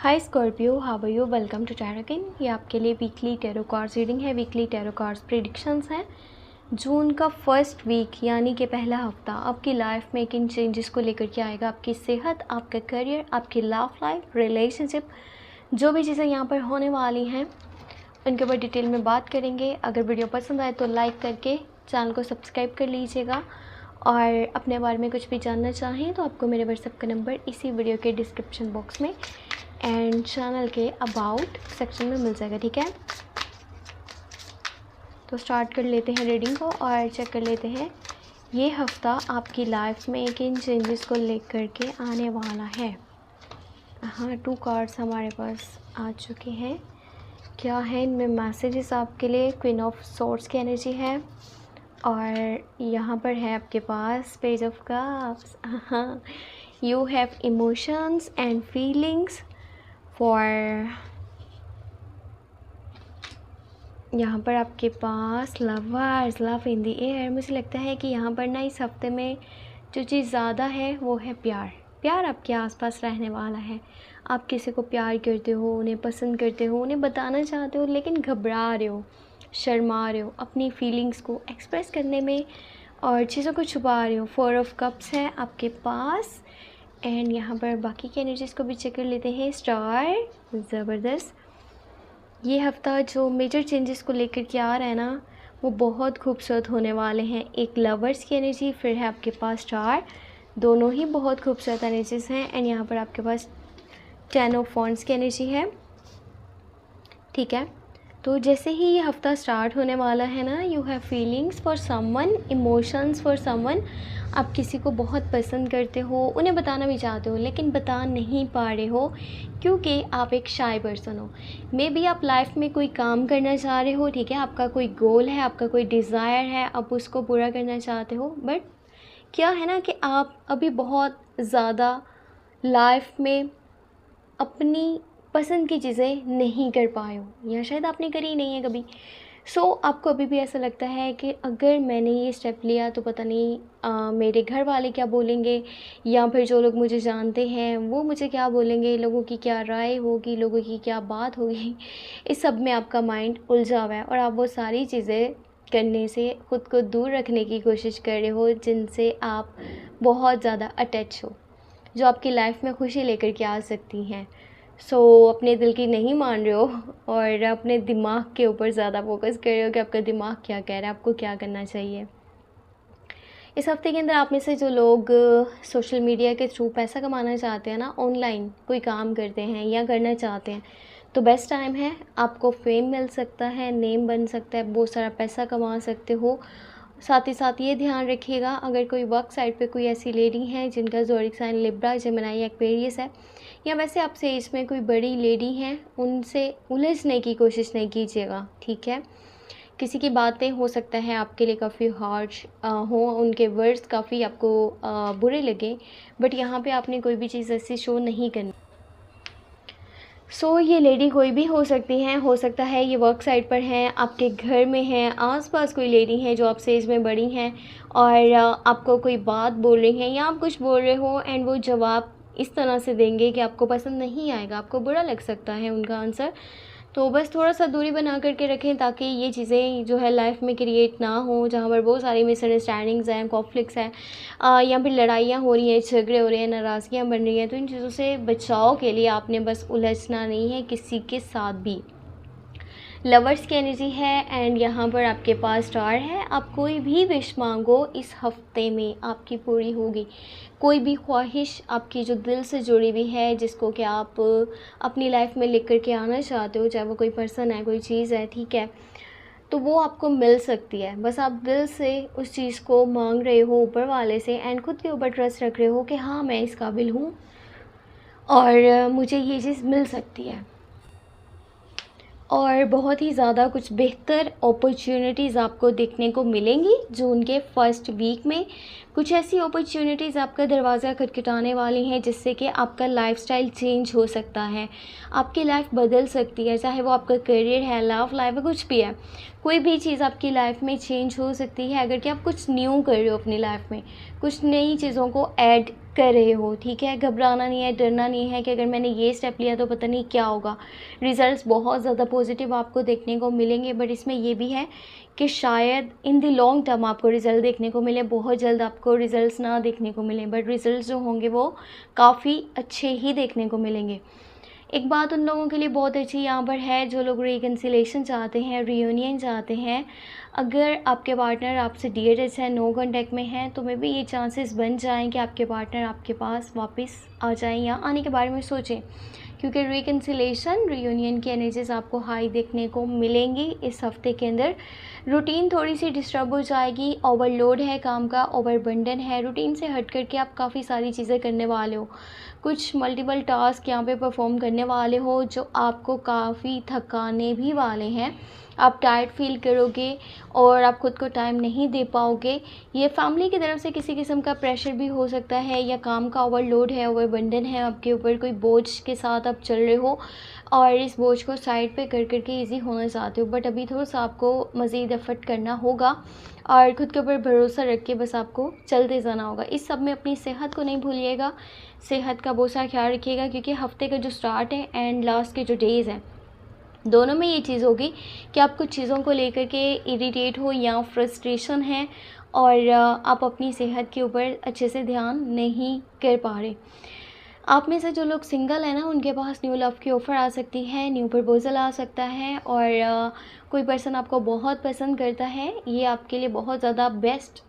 Hi Scorpio, how are you? Welcome to tarot king. ये आपके लिए वीकली टैरो कार्ड्स रीडिंग है। Weekly tarot cards predictions हैं। June का फर्स्ट वीक यानी कि पहला हफ्ता आपकी लाइफ में किन चेंजेस को लेकर के आएगा। आपकी सेहत, आपका करियर, आपकी लव लाइफ, रिलेशनशिप, जो भी चीज़ें यहाँ पर होने वाली हैं उनके ऊपर डिटेल में बात करेंगे। अगर वीडियो पसंद आए तो लाइक करके चैनल को सब्सक्राइब कर लीजिएगा। और अपने बारे में कुछ भी जानना चाहें तो आपको मेरे व्हाट्सएप का नंबर इसी वीडियो के डिस्क्रिप्शन बॉक्स में एंड चैनल के अबाउट सेक्शन में मिल जाएगा, ठीक है। तो स्टार्ट कर लेते हैं रीडिंग को और चेक कर लेते हैं ये हफ्ता आपकी लाइफ में किन चेंजेस को लेकर के आने वाला है। हाँ, 2 कार्ड्स हमारे पास आ चुके हैं। क्या है इनमें मैसेजेस आपके लिए? क्वीन ऑफ सोर्ड्स की एनर्जी है और यहाँ पर है आपके पास पेज ऑफ कप्स। हाँ, you have emotions and feelings for, यहाँ पर आपके पास lovers, love in the air. मुझे लगता है कि यहाँ पर ना इस हफ्ते में जो चीज़ ज़्यादा है वो है प्यार। प्यार आपके आसपास रहने वाला है। आप किसी को प्यार करते हो, उन्हें पसंद करते हो, उन्हें बताना चाहते हो, लेकिन घबरा रहे हो, शर्मा रहे हो अपनी फीलिंग्स को एक्सप्रेस करने में और चीज़ों को छुपा रहे हो। 4 ऑफ कप्स है आपके पास। एंड यहाँ पर बाकी की एनर्जीज़ को भी चेक कर लेते हैं। स्टार, ज़बरदस्त। ये हफ्ता जो मेजर चेंजेस को लेकर के आ रहा है ना, वो बहुत खूबसूरत होने वाले हैं। एक लवर्स की एनर्जी, फिर है आपके पास स्टार, दोनों ही बहुत खूबसूरत एनर्जीज़ हैं। एंड यहाँ पर आपके पास 10 ऑफ वॉन्ड्स की एनर्जी है, ठीक है। तो जैसे ही ये हफ्ता स्टार्ट होने वाला है ना, you have feelings for someone, emotions for someone. आप किसी को बहुत पसंद करते हो, उन्हें बताना भी चाहते हो लेकिन बता नहीं पा रहे हो क्योंकि आप एक शाय पर्सन हो। मे बी आप लाइफ में कोई काम करना चाह रहे हो, ठीक है, आपका कोई गोल है, आपका कोई डिज़ायर है, आप उसको पूरा करना चाहते हो। बट क्या है ना कि आप अभी बहुत ज़्यादा लाइफ में अपनी पसंद की चीज़ें नहीं कर पाए हो या शायद आपने करी नहीं है कभी। आपको अभी भी ऐसा लगता है कि अगर मैंने ये स्टेप लिया तो पता नहीं मेरे घर वाले क्या बोलेंगे, या फिर जो लोग मुझे जानते हैं वो मुझे क्या बोलेंगे, लोगों की क्या राय होगी, लोगों की क्या बात होगी। इस सब में आपका माइंड उलझा हुआ है और आप वो सारी चीज़ें करने से ख़ुद को दूर रखने की कोशिश कर रहे हो जिनसे आप बहुत ज़्यादा अटैच हो, जो आपकी लाइफ में खुशी लेकर के आ सकती हैं। अपने दिल की नहीं मान रहे हो और अपने दिमाग के ऊपर ज़्यादा फोकस कर रहे हो कि आपका दिमाग क्या कह रहा है, आपको क्या करना चाहिए। इस हफ्ते के अंदर आप में से जो लोग सोशल मीडिया के थ्रू पैसा कमाना चाहते हैं ना, ऑनलाइन कोई काम करते हैं या करना चाहते हैं, तो बेस्ट टाइम है। आपको फेम मिल सकता है, नेम बन सकता है, बहुत सारा पैसा कमा सकते हो। साथ ही साथ ये ध्यान रखिएगा, अगर कोई वर्क साइट पे कोई ऐसी लेडी हैं जिनका ज़ोडिएक साइन लिब्रा, जेमिनी या एक्वेरियस है, या वैसे आपसे इसमें कोई बड़ी लेडी हैं, उनसे उलझने की कोशिश नहीं कीजिएगा, ठीक है। किसी की बातें हो सकता है आपके लिए काफ़ी हार्श हो, उनके वर्ड्स काफ़ी आपको बुरे लगे, बट यहाँ पे आपने कोई भी चीज़ ऐसी शो नहीं करनी। ये लेडी कोई भी हो सकती हैं, हो सकता है ये वर्क साइट पर हैं, आपके घर में हैं, आसपास कोई लेडी हैं जो आपसे एज में बड़ी हैं और आपको कोई बात बोल रही हैं या आप कुछ बोल रहे हो एंड वो जवाब इस तरह से देंगे कि आपको पसंद नहीं आएगा, आपको बुरा लग सकता है उनका आंसर। तो बस थोड़ा सा दूरी बना करके रखें ताकि ये चीज़ें जो है लाइफ में क्रिएट ना हो, जहाँ पर बहुत सारी मिसअंडरस्टैंडिंग्स हैं, कॉन्फ्लिक्ट्स हैं, या फिर लड़ाइयाँ हो रही हैं, झगड़े हो रहे हैं, नाराज़गियाँ बन रही हैं। तो इन चीज़ों से बचाव के लिए आपने बस उलझना नहीं है किसी के साथ भी। लवर्स की एनर्जी है एंड यहाँ पर आपके पास स्टार है। आप कोई भी विश मांगो इस हफ्ते में आपकी पूरी होगी। कोई भी ख्वाहिश आपकी जो दिल से जुड़ी हुई है, जिसको कि आप अपनी लाइफ में लेकर के आना चाहते हो, चाहे वो कोई पर्सन है, कोई चीज़ है, ठीक है, तो वो आपको मिल सकती है। बस आप दिल से उस चीज़ को मांग रहे हो ऊपर वाले से एंड खुद के ऊपर ट्रस्ट रख रहे हो कि हाँ, मैं इस काबिल हूँ और मुझे ये चीज़ मिल सकती है। और बहुत ही ज़्यादा कुछ बेहतर अपॉर्चुनिटीज़ आपको देखने को मिलेंगी जून के फर्स्ट वीक में। कुछ ऐसी अपॉर्चुनिटीज़ आपका दरवाज़ा खटखटाने वाली हैं जिससे कि आपका लाइफस्टाइल चेंज हो सकता है, आपकी लाइफ बदल सकती है, चाहे वो आपका करियर है, लव लाइफ है, कुछ भी है। कोई भी चीज़ आपकी लाइफ में चेंज हो सकती है अगर कि आप कुछ न्यू कर रहे हो अपनी लाइफ में, कुछ नई चीज़ों को ऐड कर रहे हो, ठीक है। घबराना नहीं है, डरना नहीं है कि अगर मैंने ये स्टेप लिया तो पता नहीं क्या होगा। रिज़ल्ट्स बहुत ज़्यादा पॉजिटिव आपको देखने को मिलेंगे, बट इसमें ये भी है कि शायद इन द लॉन्ग टर्म आपको रिज़ल्ट देखने को मिले, बहुत जल्द आपको रिज़ल्ट्स ना देखने को मिलें, बट रिज़ल्ट्स जो होंगे वो काफ़ी अच्छे ही देखने को मिलेंगे। एक बात उन लोगों के लिए बहुत अच्छी यहाँ पर है जो लोग रिकन्सिलेशन चाहते हैं, रियूनियन चाहते हैं। अगर आपके पार्टनर आपसे DHS है, नो कॉन्टैक्ट में है, तो मे बी ये चांसेस बन जाएं कि आपके पार्टनर आपके पास वापस आ जाएं या आने के बारे में सोचें, क्योंकि रिकन्सिलेशन रियूनियन की एनर्जीज आपको हाई देखने को मिलेंगी इस हफ्ते के अंदर। रूटीन थोड़ी सी डिस्टर्ब हो जाएगी, ओवरलोड है काम का, ओवरबर्डन है, रूटीन से हट करके आप काफ़ी सारी चीज़ें करने वाले हो, कुछ मल्टीपल टास्क यहाँ पे परफॉर्म करने वाले हो जो आपको काफ़ी थकाने भी वाले हैं। आप टायर्ड फील करोगे और आप खुद को टाइम नहीं दे पाओगे। ये फैमिली की तरफ से किसी किस्म का प्रेशर भी हो सकता है, या काम का ओवरलोड है, ओवरबर्डन है आपके ऊपर, कोई बोझ के साथ आप चल रहे हो और इस बोझ को साइड पे कर करके ईजी होना चाहते हो, बट अभी थोड़ा सा आपको मज़ीद एफर्ट करना होगा और खुद के ऊपर भरोसा रख के बस आपको चलते जाना होगा। इस सब में अपनी सेहत को नहीं भूलिएगा, सेहत का बहुत सारा ख्याल रखिएगा, क्योंकि हफ्ते का जो स्टार्ट है एंड लास्ट के जो डेज़ हैं दोनों में ये चीज़ होगी कि आप कुछ चीज़ों को लेकर के इरिटेट हो या फ्रस्ट्रेशन है और आप अपनी सेहत के ऊपर अच्छे से ध्यान नहीं कर पा रहे। आप में से जो लोग सिंगल हैं ना, उनके पास न्यू लव की ऑफ़र आ सकती है, न्यू प्रपोज़ल आ सकता है और कोई पर्सन आपको बहुत पसंद करता है। ये आपके लिए बहुत ज़्यादा बेस्ट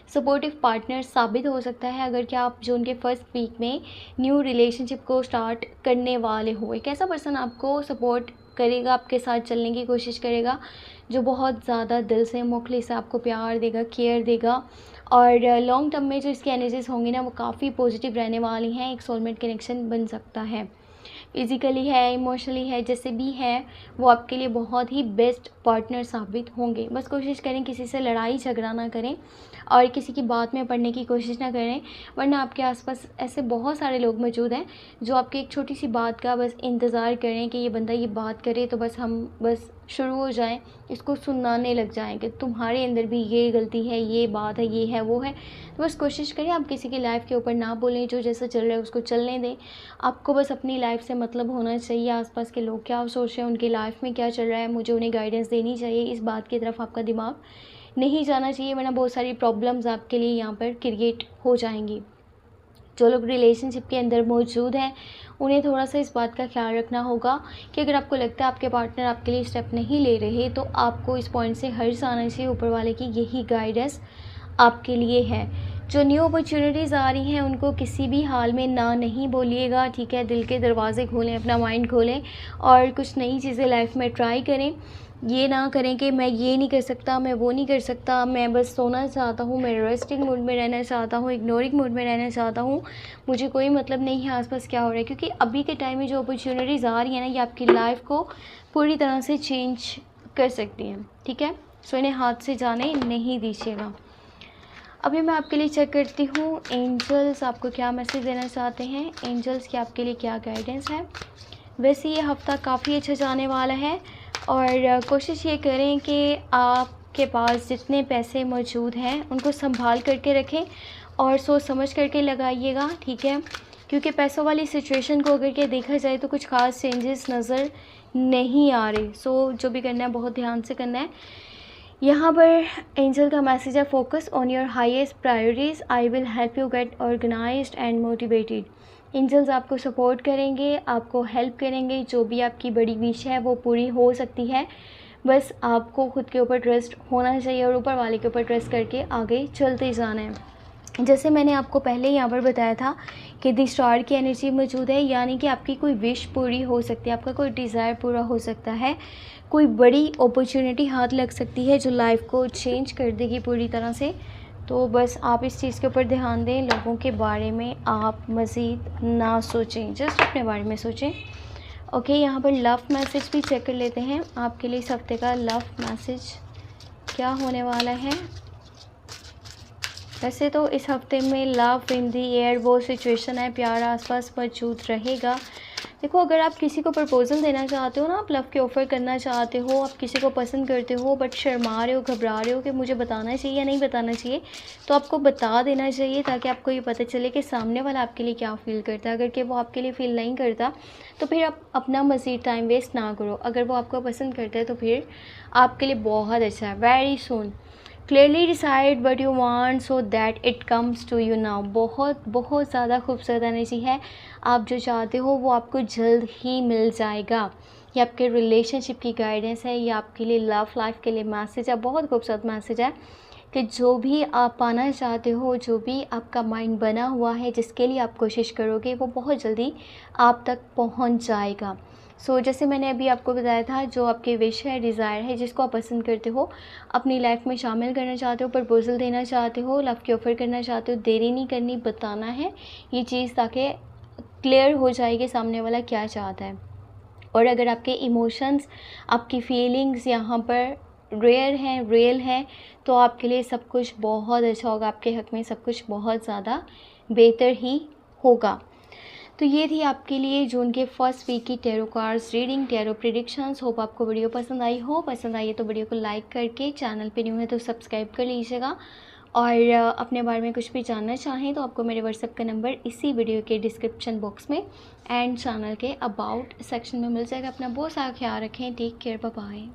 सपोर्टिव पार्टनर साबित हो सकता है अगर क्या आप जो उनके फर्स्ट वीक में न्यू रिलेशनशिप को स्टार्ट करने वाले हो। एक ऐसा पर्सन आपको सपोर्ट करेगा, आपके साथ चलने की कोशिश करेगा, जो बहुत ज़्यादा दिल से मुखलिस से आपको प्यार देगा, केयर देगा और लॉन्ग टर्म में जो इसकी एनर्जीज होंगी ना वो काफ़ी पॉजिटिव रहने वाली हैं। एक सोलमेट कनेक्शन बन सकता है, फिज़िकली है, इमोशनली है, जैसे भी है वो आपके लिए बहुत ही बेस्ट पार्टनर साबित होंगे। बस कोशिश करें किसी से लड़ाई झगड़ा ना करें और किसी की बात में पड़ने की कोशिश ना करें, वरना आपके आसपास ऐसे बहुत सारे लोग मौजूद हैं जो आपकी एक छोटी सी बात का बस इंतज़ार करें कि ये बंदा ये बात करे तो बस हम बस शुरू हो जाएं, इसको सुनाने लग जाएं कि तुम्हारे अंदर भी ये गलती है, ये बात है, ये है, वो है। तो बस कोशिश करें आप किसी की लाइफ़ के ऊपर ना बोलें, जो जैसा चल रहा है उसको चलने दें। आपको बस अपनी लाइफ से मतलब होना चाहिए, आसपास के लोग क्या सोच रहे हैं, उनकी लाइफ में क्या चल रहा है, मुझे उन्हें गाइडेंस देनी चाहिए। इस बात की तरफ आपका दिमाग नहीं जाना चाहिए, वरना बहुत सारी प्रॉब्लम्स आपके लिए यहाँ पर क्रिएट हो जाएंगी। जो लोग रिलेशनशिप के अंदर मौजूद हैं उन्हें थोड़ा सा इस बात का ख्याल रखना होगा कि अगर आपको लगता है आपके पार्टनर आपके लिए स्टेप नहीं ले रहे तो आपको इस पॉइंट से हर्ष आना चाहिए ऊपर वाले की यही गाइडेंस आपके लिए है। जो न्यू अपॉर्चुनिटीज़ आ रही हैं उनको किसी भी हाल में ना नहीं बोलिएगा, ठीक है। दिल के दरवाज़े खोलें, अपना माइंड खोलें और कुछ नई चीज़ें लाइफ में ट्राई करें। ये ना करें कि मैं ये नहीं कर सकता, मैं वो नहीं कर सकता, मैं बस सोना चाहता हूँ, मैं रेस्टिंग मूड में रहना चाहता हूँ, इग्नोरिंग मूड में रहना चाहता हूँ, मुझे कोई मतलब नहीं है आसपास क्या हो रहा है। क्योंकि अभी के टाइम में जो अपॉर्चुनिटीज़ आ रही हैं ना ये आपकी लाइफ को पूरी तरह से चेंज कर सकती हैं, ठीक है। सो इन्हें हाथ से जाने नहीं दीजिएगा। अभी मैं आपके लिए चेक करती हूँ एंजल्स आपको क्या मैसेज देना चाहते हैं, एंजल्स की आपके लिए क्या गाइडेंस है। वैसे ये हफ़्ता काफ़ी अच्छा जाने वाला है और कोशिश ये करें कि आपके पास जितने पैसे मौजूद हैं उनको संभाल करके रखें और सोच समझ करके लगाइएगा, ठीक है। क्योंकि पैसों वाली सिचुएशन को अगर के देखा जाए तो कुछ खास चेंजेस नज़र नहीं आ रहे। सो जो भी करना है बहुत ध्यान से करना है। यहाँ पर एंजल का मैसेज है, focus on your highest priorities, I will help you get organised and motivated. Angels आपको सपोर्ट करेंगे, आपको हेल्प करेंगे, जो भी आपकी बड़ी विश है वो पूरी हो सकती है। बस आपको खुद के ऊपर ट्रस्ट होना चाहिए और ऊपर वाले के ऊपर ट्रस्ट करके आगे चलते जाना है। जैसे मैंने आपको पहले यहाँ पर बताया था कि द स्टार की एनर्जी मौजूद है, यानी कि आपकी कोई विश पूरी हो सकती है, आपका कोई डिज़ायर पूरा हो सकता है, कोई बड़ी अपॉर्चुनिटी हाथ लग सकती है जो लाइफ को चेंज कर देगी पूरी तरह से। तो बस आप इस चीज़ के ऊपर ध्यान दें, लोगों के बारे में आप मज़ीद ना सोचें, जस्ट अपने बारे में सोचें। ओके, यहाँ पर लव मैसेज भी चेक कर लेते हैं आपके लिए इस हफ्ते का लव मैसेज क्या होने वाला है। वैसे तो इस हफ्ते में लव इन दी एयर वो सिचुएशन है, प्यार आसपास मौजूद रहेगा। देखो, अगर आप किसी को प्रपोज़ल देना चाहते हो ना, आप लव के ऑफ़र करना चाहते हो, आप किसी को पसंद करते हो बट शर्मा रहे हो, घबरा रहे हो कि मुझे बताना चाहिए या नहीं बताना चाहिए, तो आपको बता देना चाहिए ताकि आपको ये पता चले कि सामने वाला आपके लिए क्या फ़ील करता है। अगर कि वो आपके लिए फ़ील नहीं करता तो फिर आप अपना मज़ीद टाइम वेस्ट ना करो। अगर वो आपको पसंद करता है तो फिर आपके लिए बहुत अच्छा है। Very soon clearly decide what you want so that it comes to you now. बहुत बहुत ज़्यादा खूबसूरत एनर्जी है। आप जो चाहते हो वो आपको जल्द ही मिल जाएगा। ये आपके रिलेशनशिप की गाइडेंस है, ये आपके लिए लव लाइफ के लिए मैसेज है। बहुत खूबसूरत मैसेज है कि जो भी आप पाना चाहते हो, जो भी आपका माइंड बना हुआ है, जिसके लिए आप कोशिश करोगे, वो बहुत जल्दी आप तक पहुंच जाएगा। जैसे मैंने अभी आपको बताया था, जो आपकी विश है, डिज़ायर है, जिसको आप पसंद करते हो, अपनी लाइफ में शामिल करना चाहते हो, प्रपोज़ल देना चाहते हो, लव के ऑफ़र करना चाहते हो, देरी नहीं करनी, बताना है ये चीज़ ताकि क्लियर हो जाए कि सामने वाला क्या चाहता है। और अगर आपके इमोशंस, आपकी फीलिंग्स यहाँ पर रियल हैं, तो आपके लिए सब कुछ बहुत अच्छा होगा, आपके हक़ में सब कुछ बहुत ज़्यादा बेहतर ही होगा। तो ये थी आपके लिए जून के फर्स्ट वीक की tarot cards reading, tarot predictions. Hope आपको वीडियो पसंद आई हो। पसंद आई है तो वीडियो को लाइक करके, चैनल पे न्यू है तो सब्सक्राइब कर लीजिएगा। और अपने बारे में कुछ भी जानना चाहें तो आपको मेरे व्हाट्सएप का नंबर इसी वीडियो के डिस्क्रिप्शन बॉक्स में एंड चैनल के अबाउट सेक्शन में मिल जाएगा। अपना बहुत सारा ख्याल रखें। Take care, bye bye.